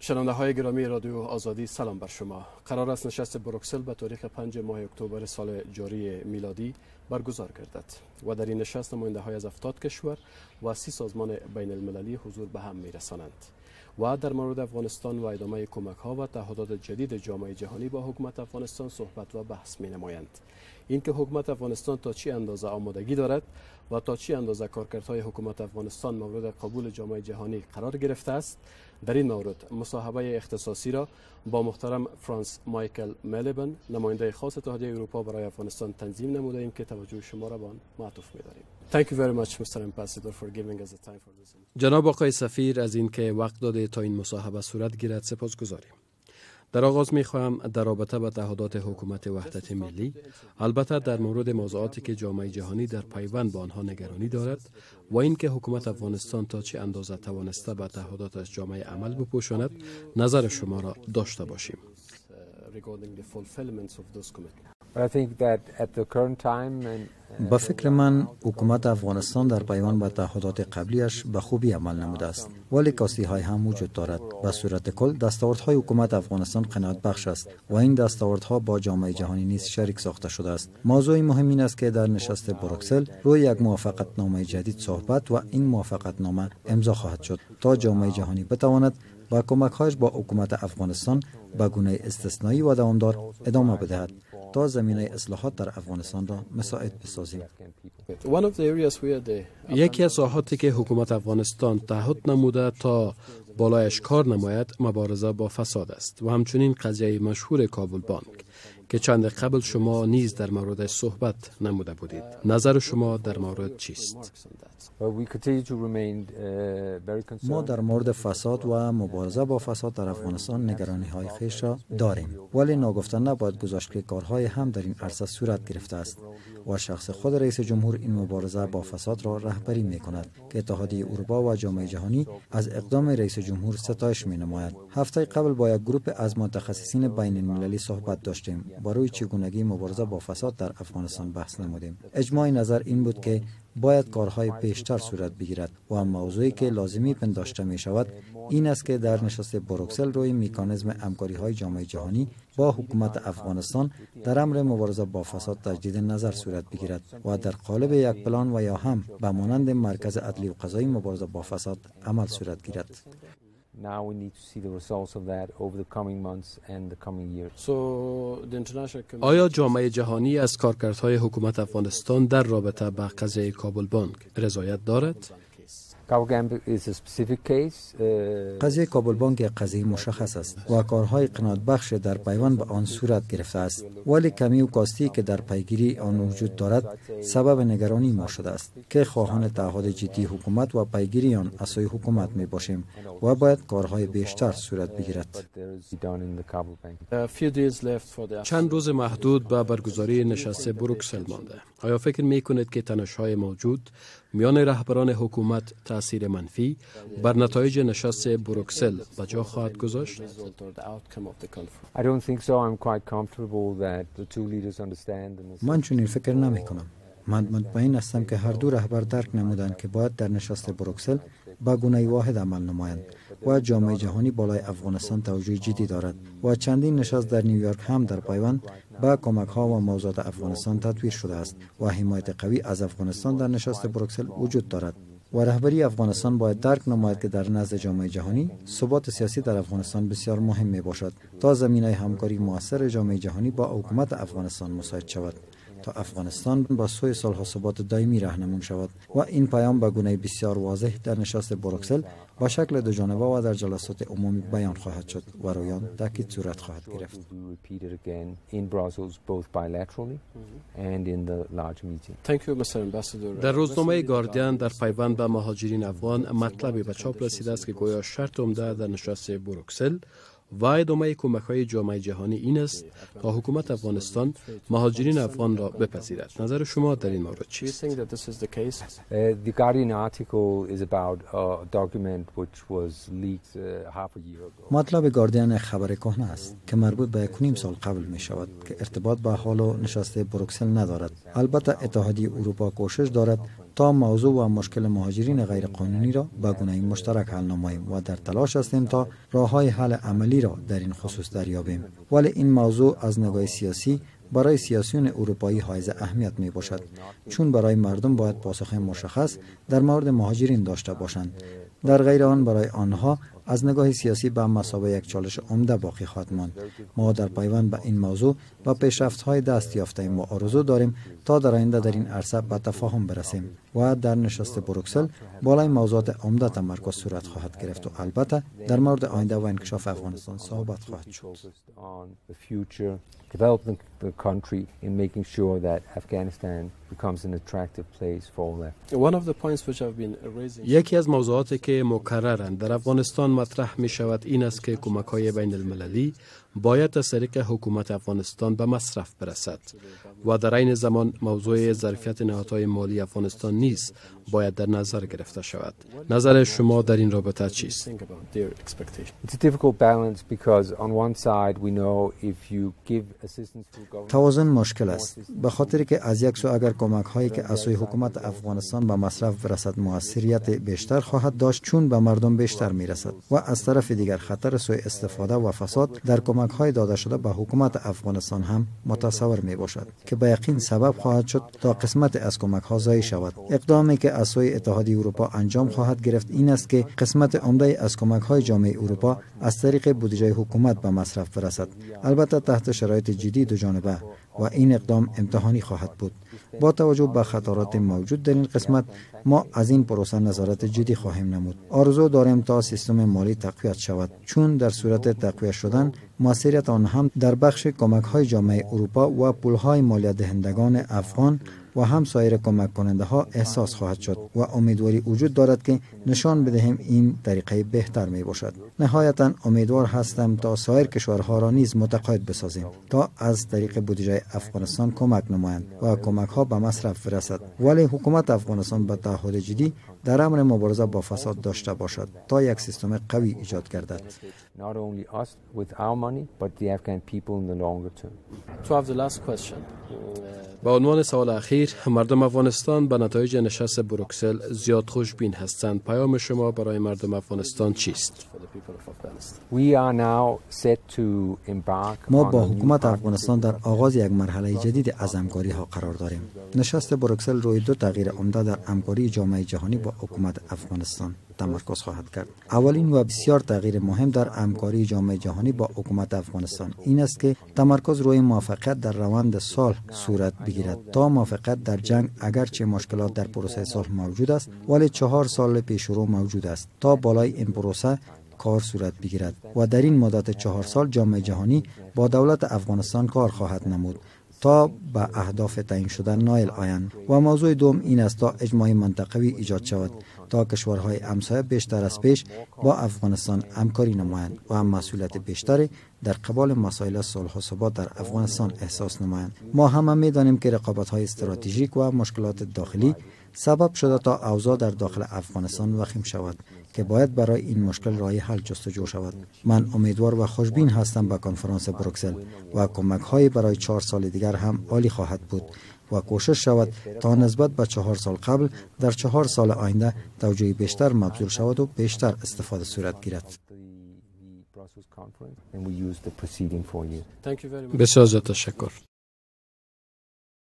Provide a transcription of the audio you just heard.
شنونده های گرامی رادیو آزادی سلام بر شما. قرار است نشست بروکسل به تاریخ 5 ماه اکتبر سال جاری میلادی برگزار گردد و در این نشست نماینده های از 70 کشور و 30 سازمان بین المللی حضور به هم میرسانند و در مورد افغانستان و ادامه کمک ها و تعهدات جدید جامعه جهانی با حکومت افغانستان صحبت و بحث می نمایند. اینکه حکومت افغانستان تا چه اندازه آمادگی دارد و تا چه اندازه کارکردهای حکومت افغانستان مورد قبول جامعه جهانی قرار گرفته است، در این مورد مصاحبه اختصاصی را با محترم فرانس مایکل ملیبن، نماینده خاص اتحادیه اروپا برای افغانستان تنظیم نموده ایم که توجه شما را به آن معطوف می‌داریم. Thank you very much Mr. Ambassador for giving us the time for this. جناب آقای سفیر از اینکه وقت داده تا این مصاحبه صورت گیرد سپاسگزاریم. در آغاز می‌خواهم در رابطه با تعهدات حکومت وحدت ملی، البته در مورد موضوعاتی که جامعه جهانی در پیوند با آنها نگرانی دارد و اینکه حکومت افغانستان تا چه اندازه توانسته به تعهداتش جامعه عمل بپوشاند، نظر شما را داشته باشیم. با فکر من حکومت افغانستان در پیوند به تعهدات قبلیش به خوبی عمل نموده است، ولی کاستی های هم وجود دارد. به صورت کل دستاوردهای حکومت افغانستان قناعت بخش است و این دستاوردها با جامعه جهانی نیز شریک ساخته شده است. موضوع مهم این است که در نشست بروکسل روی یک موافقتنامه جدید صحبت و این موافقتنامه امضا خواهد شد تا جامعه جهانی بتواند با کمک‌هایش با حکومت افغانستان به گونه استثنایی و دوامدار ادامه بدهد تا زمینه اصلاحات در افغانستان را مساعد بسازیم. یکی از ساحاتی که حکومت افغانستان تعهد نموده تا بالایش کار نماید مبارزه با فساد است و همچنین قضیه مشهور کابل بانک که چند قبل شما نیز در موردش صحبت نموده بودید. نظر شما در مورد چیست؟ ما در مورد فساد و مبارزه با فساد در افغانستان نگرانی های خویش را داریم، ولی ناگفته نباید گذاشت که کارهای هم در این عرصه صورت گرفته است و شخص خود رئیس جمهور این مبارزه با فساد را رهبری می کند که اتحادیه اروپا و جامعه جهانی از اقدام رئیس جمهور ستایش می نماید. هفته قبل با یک گروه از متخصصین بین المللی صحبت داشتیم، برای چگونگی مبارزه با فساد در افغانستان بحث نمودیم. اجماع نظر این بود که باید کارهای پیشتر صورت بگیرد و موضوعی که لازمی پنداشته می شود این است که در نشست بروکسل روی مکانیزم همکاری های جامعه جهانی با حکومت افغانستان در امر مبارزه با فساد تجدید نظر صورت بگیرد و در قالب یک پلان و یا هم به مانند مرکز عدلی و قضایی مبارزه با فساد عمل صورت گیرد. آیا جامعه جهانی از کارکردهای حکومت افغانستان در رابطه با قضیه کابل بانک رضایت دارد؟ قضیه کابل بانک یک قضیه مشخص است و کارهای قناعت بخش در پیوند به آن صورت گرفته است، ولی کمی و کاستی که در پیگیری آن وجود دارد سبب نگرانی ما شده است که خواهان تعهد جدی حکومت و پیگیری آن از سوی حکومت می باشیم و باید کارهای بیشتر صورت بگیرد. چند روز محدود به برگزاری نشست بروکسل مانده. آیا فکر می کنید که تنش‌های موجود میان رهبران حکومت تأثیر منفی بر نتایج نشست بروکسل به جا خواهد گذاشت؟ من چنین فکر نمی کنم. من مطمئن هستم که هر دو رهبر درک نمودند که باید در نشست بروکسل با گونه واحد عمل نمایند و جامعه جهانی بالای افغانستان توجه جدی دارد و چندین نشست در نیویورک هم در پیوند با کمک ها و موضوعات افغانستان تدویر شده است و حمایت قوی از افغانستان در نشست بروکسل وجود دارد و رهبری افغانستان باید درک نماید که در نزد جامعه جهانی ثبات سیاسی در افغانستان بسیار مهم می باشد تا زمینه همکاری موثر جامعه جهانی با حکومت افغانستان مساعد شود تا افغانستان با سوی صلح و ثبات دائمی راهنمون شود و این پیام به گونه بسیار واضح در نشست بروکسل با شکل دو جانبه و در جلسات عمومی بیان خواهد شد و روی آن تاکید صورت خواهد گرفت. در روزنامه گاردین در پیوند به مهاجرین افغان مطلبی به چاپ رسیده است که گویا شرط عمده در نشست بروکسل و ادامه کمک‌های جامعه جهانی این است تا حکومت افغانستان مهاجرین افغان را بپذیرد. نظر شما در این مورد چیست؟ مطلب گاردین خبر کهنه است که مربوط به 1.5 سال قبل می شود که ارتباط با حال و نشست بروکسل ندارد. البته اتحادیه اروپا کوشش دارد تا موضوع و مشکل مهاجرین غیرقانونی را به گونه مشترک حل نماییم و در تلاش هستیم تا راه‌های حل عملی را در این خصوص دریابیم. ولی این موضوع از نگاه سیاسی برای سیاسیون اروپایی حائز اهمیت می باشد، چون برای مردم باید پاسخ مشخص در مورد مهاجرین داشته باشند. در غیر آن برای آنها از نگاه سیاسی به مثابه یک چالش عمده باقی خواهد ماند. ما در پیوند به این موضوع و پیشرفت‌های دست یافته ما آرزو داریم تا در آینده در این عرصه به تفاهم برسیم و در نشست بروکسل بالای موضوعات عمده تمرکز صورت خواهد گرفت و البته در مورد آینده و انکشاف افغانستان صحبت خواهد شد. Developing the country in making sure that Afghanistan becomes an attractive place for all that. One of the points which have been raising یکی از موضوعاتی که مکررن در افغانستان مطرح می شود این است که کمک‌های بین المللی باید از طریق حکومت افغانستان به مصرف برسد و در این زمان موضوع ظرفیت نهادهای مالی افغانستان نیز باید در نظر گرفته شود. نظر شما در این رابطه چیست؟ It's a difficult balance because on one side we know if you give assistance to government توازن مشکل است، به خاطر که از یک سو اگر کمک هایی که از سوی حکومت افغانستان به مصرف برسد موثریت بیشتر خواهد داشت چون به مردم بیشتر میرسد و از طرف دیگر خطر سوء استفاده و فساد در کمک های داده شده به حکومت افغانستان هم متصور می باشد که به یقین سبب خواهد شد تا قسمت از کمک ها ضایع شود. اقدامی که از سوی اتحادیه اروپا انجام خواهد گرفت این است که قسمت عمده از کمک های جامعه اروپا از طریق بودجه حکومت به مصرف برسد، البته تحت شرایط جدی دو جانبه، و این اقدام امتحانی خواهد بود. با توجه به خطرات موجود در این قسمت ما از این پروسه نظارت جدی خواهیم نمود. آرزو داریم تا سیستم مالی تقویت شود، چون در صورت تقویت شدن موثریت آن هم در بخش کمک های جامعه اروپا و پول های مالیات دهندگان افغان و هم سایر کمک کننده ها احساس خواهد شد و امیدواری وجود دارد که نشان بدهیم این طریقه بهتر می باشد. نهایتا امیدوار هستم تا سایر کشورها را نیز متقاعد بسازیم تا از طریق بودجه افغانستان کمک نمایند و کمک ها به مصرف برسد، ولی حکومت افغانستان به تعهد جدی در امر مبارزه با فساد داشته باشد تا یک سیستم قوی ایجاد گردد. not only us with our money but the Afghan people in the longer term. To have the last question. با عنوان سوال اخیر، مردم افغانستان به نتایج نشست بروکسل زیاد خوشبین هستند. پیام شما برای مردم افغانستان چیست؟ We are now set to embark ما با حکومت افغانستان در آغاز یک مرحله جدید از همکاری ها قرار داریم. نشست بروکسل روی دو تغییر عمده در همکاری جامعه جهانی با حکومت افغانستان تمرکز خواهد کرد. اولین و بسیار تغییر مهم در همکاری جامعه جهانی با حکومت افغانستان این است که تمرکز روی موفقیت در روند صلح صورت بگیرد. تا موفقیت در جنگ اگرچه مشکلات در پروسه صلح موجود است، ولی 4 سال پیش رو موجود است تا بالای این پروسه کار صورت بگیرد و در این مدت 4 سال جامعه جهانی با دولت افغانستان کار خواهد نمود تا به اهداف تعیین شده نائل آیند. و موضوع دوم این است تا اجماع منطقوی ایجاد شود تا کشورهای همسایه بیشتر از پیش با افغانستان همکاری نمایند و هم مسئولیت بیشتری در قبال مسائل صلح و ثبات در افغانستان احساس نمایند. ما هم می‌دانیم که رقابت‌های استراتژیک و مشکلات داخلی سبب شده تا اوضاع در داخل افغانستان وخیم شود که باید برای این مشکل راه حل جستجو شود. من امیدوار و خوشبین هستم به کنفرانس بروکسل و کمک‌های برای 4 سال دیگر هم عالی خواهد بود و کوشش شود تا نسبت به 4 سال قبل در 4 سال آینده توجه بیشتر مبذول شود و بیشتر استفاده صورت گیرد. بسیار تشکر.